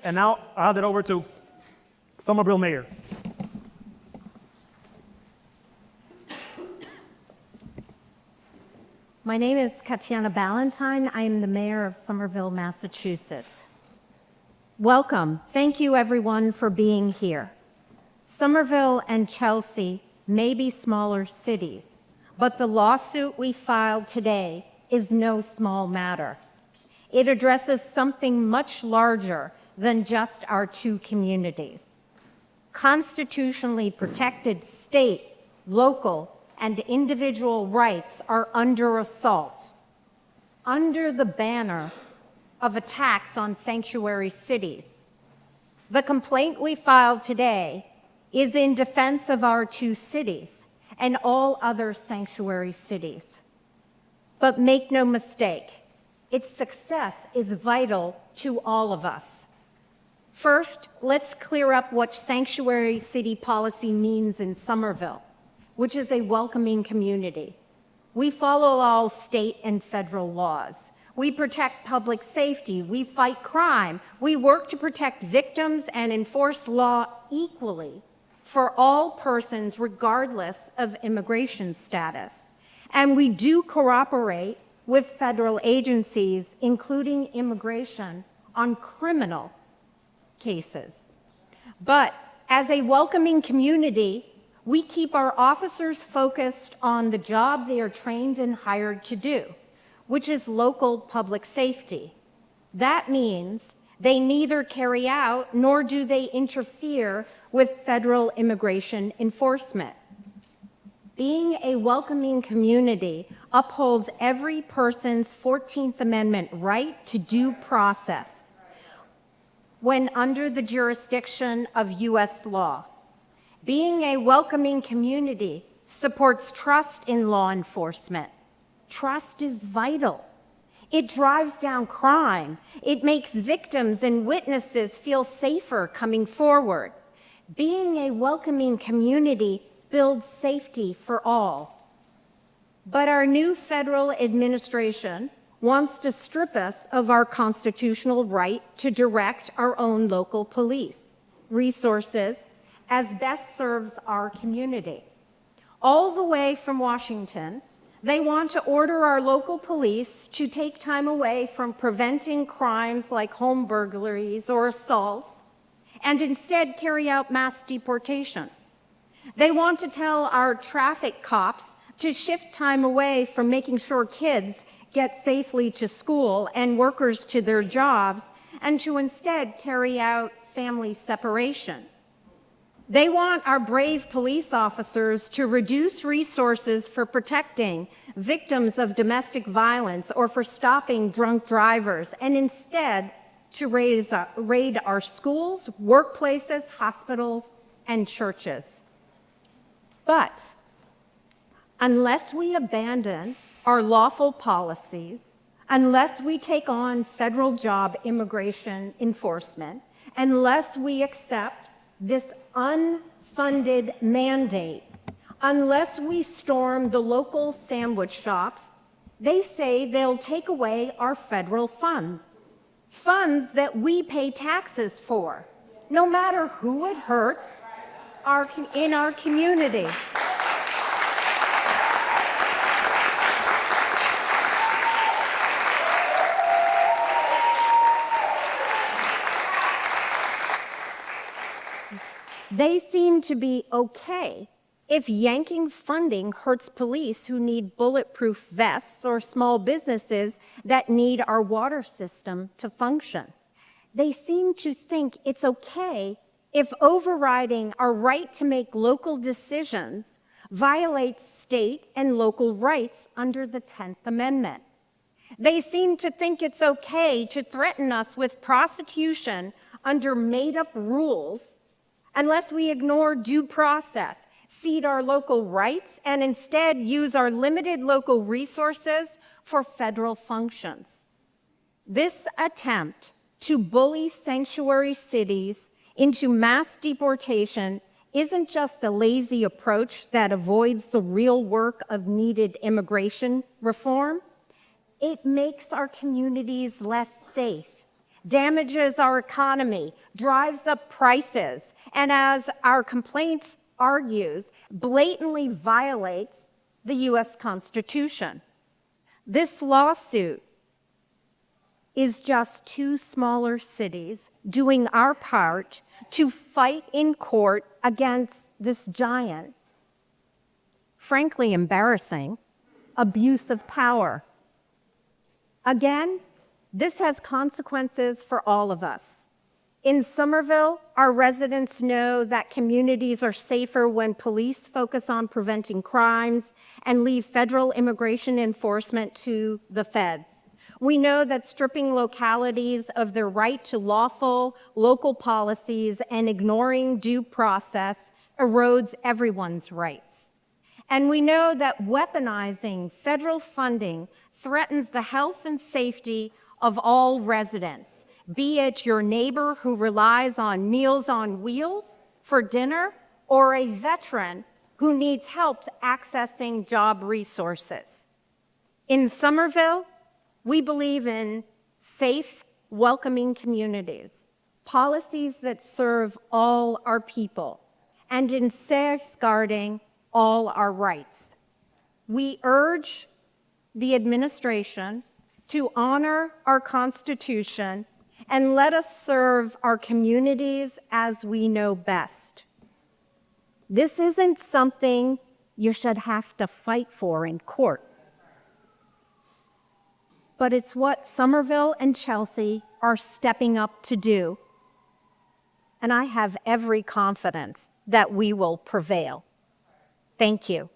And now I'll hand it over to Somerville Mayor. My name is Katjana Ballantyne. I am the mayor of Somerville, Massachusetts. Welcome. Thank you, everyone, for being here. Somerville and Chelsea may be smaller cities, but the lawsuit we filed today is no small matter. It addresses something much larger than just our two communities. Constitutionally protected state, local, and individual rights are under assault, under the banner of attacks on sanctuary cities. The complaint we filed today is in defense of our two cities and all other sanctuary cities. But make no mistake, its success is vital to all of us. First, let's clear up what sanctuary city policy means in Somerville, which is a welcoming community. We follow all state and federal laws. We protect public safety. We fight crime. We work to protect victims and enforce law equally for all persons regardless of immigration status. And we do cooperate with federal agencies, including immigration, on criminal cases. But as a welcoming community, we keep our officers focused on the job they are trained and hired to do, which is local public safety. That means they neither carry out nor do they interfere with federal immigration enforcement. Being a welcoming community upholds every person's 14th Amendment right to due process when under the jurisdiction of U.S. law. Being a welcoming community supports trust in law enforcement. Trust is vital. It drives down crime. It makes victims and witnesses feel safer coming forward. Being a welcoming community builds safety for all. But our new federal administration wants to strip us of our constitutional right to direct our own local police resources as best serves our community. All the way from Washington, they want to order our local police to take time away from preventing crimes like home burglaries or assaults and instead carry out mass deportations. They want to tell our traffic cops to shift time away from making sure kids get safely to school and workers to their jobs and to instead carry out family separation. They want our brave police officers to reduce resources for protecting victims of domestic violence or for stopping drunk drivers, and instead to raid our schools, workplaces, hospitals, and churches. But unless we abandon our lawful policies, unless we take on federal job immigration enforcement, unless we accept this unfunded mandate, unless we storm the local sandwich shops, they say they'll take away our federal funds, funds that we pay taxes for, no matter who it hurts in our community. They seem to be okay if yanking funding hurts police who need bulletproof vests or small businesses that need our water system to function. They seem to think it's okay if overriding our right to make local decisions violates state and local rights under the 10th Amendment. They seem to think it's okay to threaten us with prosecution under made-up rules unless we ignore due process, cede our local rights, and instead use our limited local resources for federal functions. This attempt to bully sanctuary cities into mass deportation isn't just a lazy approach that avoids the real work of needed immigration reform. It makes our communities less safe damages our economy, drives up prices, and as our complaints argues, blatantly violates the U.S. Constitution. This lawsuit is just two smaller cities doing our part to fight in court against this giant, frankly embarrassing, abuse of power. Again, this has consequences for all of us. In Somerville, our residents know that communities are safer when police focus on preventing crimes and leave federal immigration enforcement to the feds. We know that stripping localities of their right to lawful local policies and ignoring due process erodes everyone's rights. And we know that weaponizing federal funding threatens the health and safety of all residents, be it your neighbor who relies on Meals on Wheels for dinner or a veteran who needs help accessing job resources. In Somerville, we believe in safe, welcoming communities, policies that serve all our people, and in safeguarding all our rights. We urge the administration to honor our Constitution and let us serve our communities as we know best. This isn't something you should have to fight for in court, but it's what Somerville and Chelsea are stepping up to do, and I have every confidence that we will prevail. Thank you.